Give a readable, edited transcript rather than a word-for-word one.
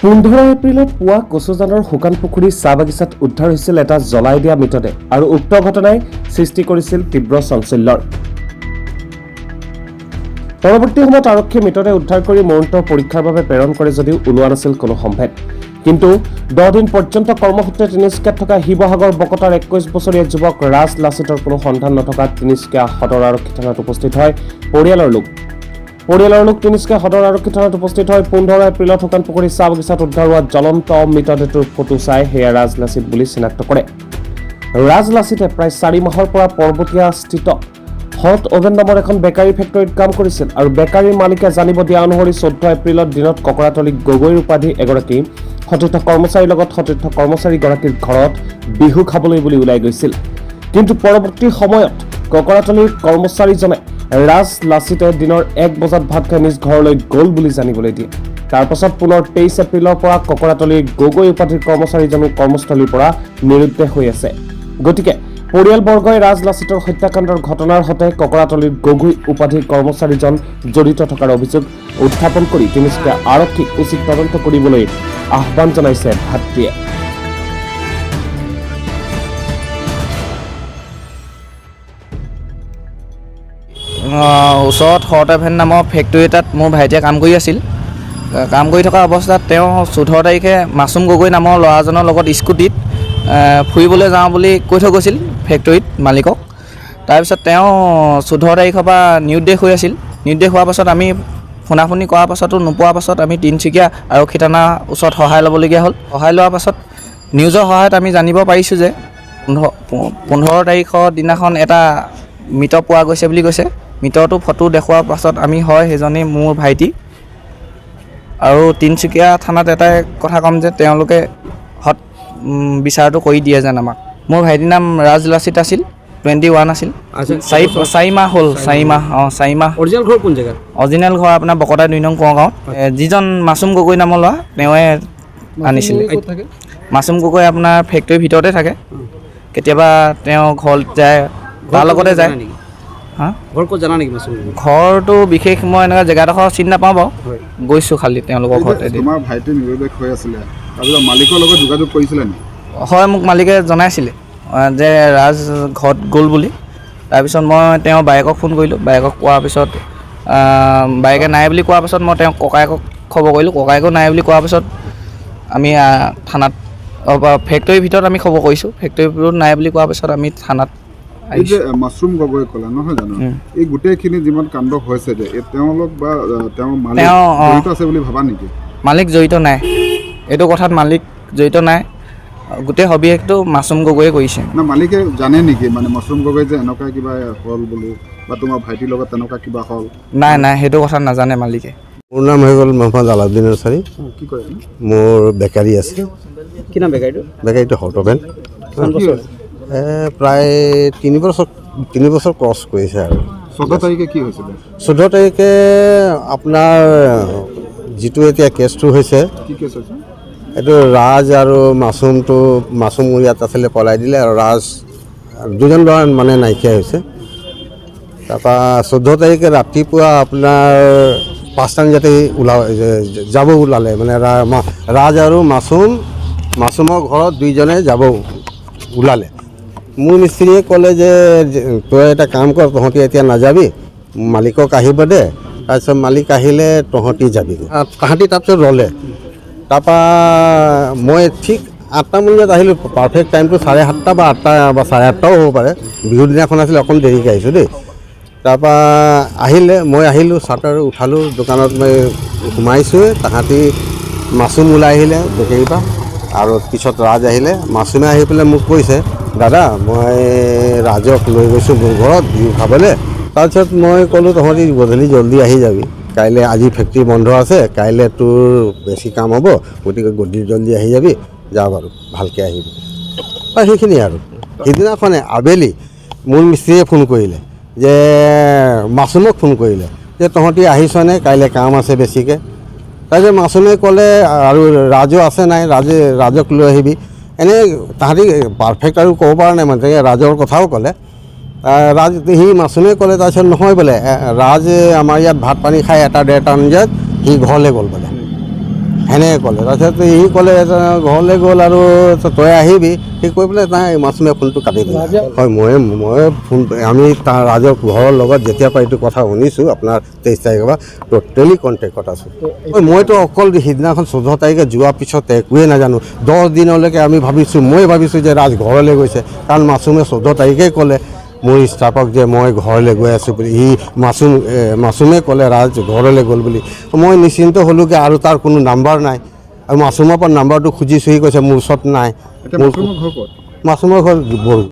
15 এপ্ৰিলত পুৱা কচুজানৰ শুকান পুখুৰীৰ চাহ বাগিচাত উদ্ধাৰ হৈছিল এটা জ্বলাই দিয়া মৃতদেহ আৰু উক্ত ঘটনাই সৃষ্টি কৰিছিল তীব্ৰ চাঞ্চল্যৰ। পৰৱৰ্তী সময়ত আৰক্ষীয়ে মৃতদেহ উদ্ধাৰ কৰি মৰণোত্তৰ পৰীক্ষাৰ বাবে প্ৰেৰণ কৰে যদিও ওলোৱা নাছিল কোনো সম্ভেদ। কিন্তু 10 দিন পৰ্যন্ত কৰ্মসূত্ৰে তিনিচুকীয়াত থকা শিৱসাগৰ বকতাৰ 21 বছৰীয়া যুৱক ৰাজ লাচিতৰ কোনো সন্ধান নথকাত তিনিচুকীয়া সদৰ আৰক্ষী থানাত উপস্থিত হয় পৰিয়ালৰ লোক তিনিচুকীয়া সদৰ আৰক্ষী থানাত উপস্থিত হয় 15 এপ্ৰিলত শুকান পুখুৰীৰ চাহ বাগিচাত উদ্ধাৰ হোৱা জ্বলন্ত মৃতদেহটোৰ ফটো চাই সেয়া ৰাজ লাচিত বুলি চিনাক্ত কৰে। ৰাজ লাচিতে প্ৰায় 4 মাহৰ পৰা পৰ্বতীয়া স্থিত হট অভেন নামৰ এখন বেকাৰী ফেক্টৰীত কাম কৰিছিল আৰু বেকাৰীৰ মালিকে জানিব দিয়া অনুসৰি 14 এপ্ৰিলত দিনত ককৰাতলী গগৈৰ উপাধি এগৰাকী সতীৰ্থ কৰ্মচাৰীৰ লগত সতীৰ্থ কৰ্মচাৰীগৰাকীৰ ঘৰত বিহু খাবলৈ বুলি ওলাই গৈছিল। কিন্তু পৰৱৰ্তী সময়ত ককৰাতলীৰ কৰ্মচাৰীজনে ৰাজ লাচিতে দিনৰ 1 বজাত ভাত খাই নিজ ঘৰলৈ গ'ল বুলি জানিবলৈ দিয়ে। তাৰ পাছত পুনৰ 23 এপ্ৰিলৰ পৰা ককৰাতলীৰ গগৈ উপাধিৰ কৰ্মচাৰীজনো কৰ্মস্থলীৰ পৰা নিৰুদ্দেশ হৈ আছে। গতিকে পৰিয়ালবৰ্গই ৰাজ লাচিতৰ হত্যাকাণ্ডৰ ঘটনাৰ সৈতে ককৰাতলীৰ গগৈ উপাধিৰ কৰ্মচাৰীজন জড়িত থকাৰ অভিযোগ উত্থাপন কৰি তিনিচুকীয়া আৰক্ষীক উচিত তদন্ত কৰিবলৈ আহ্বান জনাইছে ভাতৃয়ে। ওচৰত হট অভেন নামৰ ফেক্টৰী এটাত মোৰ ভাইটিয়ে কাম কৰি আছিল। কাম কৰি থকা অৱস্থাত তেওঁ 14 তাৰিখে মাছুম গগৈ নামৰ ল'ৰাজনৰ লগত স্কুটিত ফুৰিবলৈ যাওঁ বুলি কৈ থৈ গৈছিল ফেক্টৰীত মালিকক। তাৰপিছত তেওঁ 14 তাৰিখৰ পৰা নিৰুদ্দেশ হৈ আছিল। নিৰুদ্দেশ হোৱাৰ পাছত আমি ফোনাফোনি কৰাৰ পাছতো নোপোৱাৰ পাছত আমি তিনিচুকীয়া আৰক্ষী থানাৰ ওচৰত সহায় ল'বলগীয়া হ'ল। সহায় লোৱাৰ পাছত নিউজৰ সহায়ত আমি জানিব পাৰিছোঁ যে 15 তাৰিখৰ দিনাখন এটা মৃত পোৱা গৈছে বুলি কৈছে। মৃতটো ফটো দেখুওৱাৰ পাছত আমি হয় সেইজনেই মোৰ ভাইটি। আৰু তিনিচুকীয়া থানাত এটাই কথা ক'ম যে তেওঁলোকে বিচাৰটো কৰি দিয়ে যেন আমাক। মোৰ ভাইটিৰ নাম ৰাজ লাচিত আছিল, 21 আছিল। 4 মাহ হ'ল। 4 মাহ। অৰিজিনেল ঘৰ কোন জেগাত? অৰিজিনেল ঘৰ আপোনাৰ বকতা 2 নং কুঁৱগাঁৱত। যিজন মাছুম গগৈ নামৰ ল'ৰা তেওঁৱে আনিছিলে। মাছুম গগৈ আপোনাৰ ফেক্টৰীৰ ভিতৰতে থাকে। কেতিয়াবা তেওঁ ঘৰত যায়, তাৰ লগতে যায়। ঘৰ ক'ত জানা নেকি মাছুম? ঘৰটো বিশেষ মই এনেকুৱা জেগাডোখৰ চিনি নাপাওঁ বাৰু, গৈছোঁ খালি তেওঁলোকৰ ঘৰতে। তোমাৰ ভাইটি নিৰুদ্দেশ হৈ আছিলে, তাৰপিছত মালিকৰ লগত যোগাযোগ কৰিছিলে নেকি? হয়, মোক মালিকে জনাইছিলে যে ৰাজ ঘৰত গ'ল বুলি। তাৰপিছত মই তেওঁ বায়েকক ফোন কৰিলোঁ। বায়েকক কোৱাৰ পিছত বায়েকে নাই বুলি কোৱাৰ পাছত মই তেওঁক ককায়েকক খবৰ কৰিলোঁ। ককায়েকো নাই বুলি কোৱাৰ পাছত আমি থানাত ফেক্টৰীৰ ভিতৰত আমি খবৰ কৰিছোঁ। ফেক্টৰীৰ ভিতৰত নাই বুলি কোৱাৰ পিছত আমি থানাত এই যে মাছৰুম গগৈ ক'লা নহয় জানো, এই গোটেইখিনি যিমান কাণ্ড হৈছে যে তেওঁলোক বা তেওঁৰ মালিক জড়িত আছে বুলি ভাবা নেকি? মালিক জড়িত নাই, এইটো কথাত মালিক জড়িত নাই। গোটেই সবিশেষটো মাছুম গগৈয়ে কৰিছে। না মালিকে জানে নেকি মানে মাছৰুম গগৈ যে এনেকুৱা কিবা হ'ল বুলি বা তোমাৰ ভাইটিৰ লগত তেনেকুৱা কিবা হ'ল? নাই, সেইটো কথা নাজানে মালিকে। মোৰ নাম হৈ গ'ল মহম্মদ আলাউদ্দিন আনচাৰী। কি কৰে? মোৰ বেকাৰী আছে। কি নাম বেকাৰীটো? বেকাৰীটো হট অভেন। প্ৰায় 3 বছৰ ক্ৰছ কৰিছে আৰু। 14 তাৰিখে কি হৈছিলে? 14 তাৰিখে আপোনাৰ যিটো এতিয়া কেছটো হৈছে, কি কেছ হৈছে? এইটো ৰাজ আৰু মাছুম ইয়াত আছিলে, পলাই দিলে আৰু ৰাজ দুজন ল'ৰা মানে নাইকিয়া হৈছে। তাৰপৰা 14 তাৰিখে ৰাতিপুৱা আপোনাৰ 5টামান যাতে যাব ওলালে, মানে ৰাজ আৰু মাছুমৰ ঘৰত 2জনে যাব ওলালে। মোৰ মিস্ত্ৰীয়ে ক'লে যে তই এটা কাম কৰ, তহঁতি এতিয়া নাযাবি, মালিকক আহিব দে, তাৰপিছত মালিক আহিলে তহঁতি যাবি। তাহাঁতি তাৰপিছত ৰ'লে। তাৰপৰা মই ঠিক 8টামান বজাত আহিলোঁ। পাৰফেক্ট টাইমটো 7:30 বা 8টা বা 8:30 হ'ব পাৰে। বিহুৰ দিনাখন আছিলে, অকণ দেৰিকৈ আহিছোঁ দেই। তাৰপৰা মই আহিলোঁ, চাৰ্টাৰ উঠালোঁ, দোকানত মই সোমাইছোঁ। তাহাঁতি মাছুম ওলাই আহিলে বেকেৰীৰ পৰা, আৰু পিছত ৰাজ আহিলে। মাছুমে আহি পেলাই মোক কৈছে, দাদা মই ৰাজক লৈ গৈছোঁ মোৰ ঘৰত বিহু খাবলৈ। তাৰপিছত মই ক'লোঁ তহঁতি গধূলি জল্দি আহি যাবি, আজি ফেক্টৰী বন্ধ আছে, কাইলৈ তোৰ বেছি কাম হ'ব, গতিকে গধূলি জল্দি আহি যাবি, যা বাৰু ভালকৈ আহিবি। সেইখিনিয়ে আৰু। সিদিনাখনে আবেলি মোৰ মিস্ত্ৰীয়ে ফোন কৰিলে, যে মাছুমক ফোন কৰিলে যে তহঁতি আহিছনে, কাইলৈ কাম আছে বেছিকৈ। তাৰপিছত মাছুমে ক'লে আৰু ৰাজো আছে নাই, ৰাজক লৈ আহিবি। এনেই তাহাঁতি পাৰফেক্ট আৰু ক'ব পৰা নাই, মানে ৰাজৰ কথাও ক'লে। মাছুমে ক'লে তাৰপিছত নহয় বোলে, ৰাজ আমাৰ ইয়াত ভাত পানী খাই 1-1:30 বজাত সি ঘৰলৈ গ'ল বোলে। সেনেকৈ ক'লে তাৰপিছত সি ক'লে ঘৰলৈ গ'ল আৰু তই আহিবি সি কৈ পেলাই নাই মাছুমে ফোনটো কাটি দিলে হয় মই ফোন আমি তাৰ ৰাজক ঘৰৰ লগত যেতিয়া পৰা এইটো কথা শুনিছোঁ আপোনাৰ 23 তাৰিখৰ পৰা টোটেলি কণ্টেক্টত আছোঁ মইতো অকল সিদিনাখন 14 তাৰিখে যোৱাৰ পিছত একোৱেই নাজানো 10 দিনলৈকে মই ভাবিছোঁ যে ৰাজ ঘৰলৈ গৈছে কাৰণ মাছুমে 14 তাৰিখে ক'লে মোৰ ষ্টাফক যে মই ঘৰলৈ গৈ আছোঁ বুলি সি মাছুমে ক'লে ৰাজ ঘৰলৈ গ'ল বুলি মই নিশ্চিন্ত হ'লোঁগৈ আৰু তাৰ কোনো নাম্বাৰ নাই আৰু মাছুমৰ পৰা নাম্বাৰটো খুজিছোঁ সি কৈছে মোৰ ওচৰত নাই এতিয়া মাছৰুমৰ ঘৰ ক'ত? মাছুমৰ ঘৰ বড়ো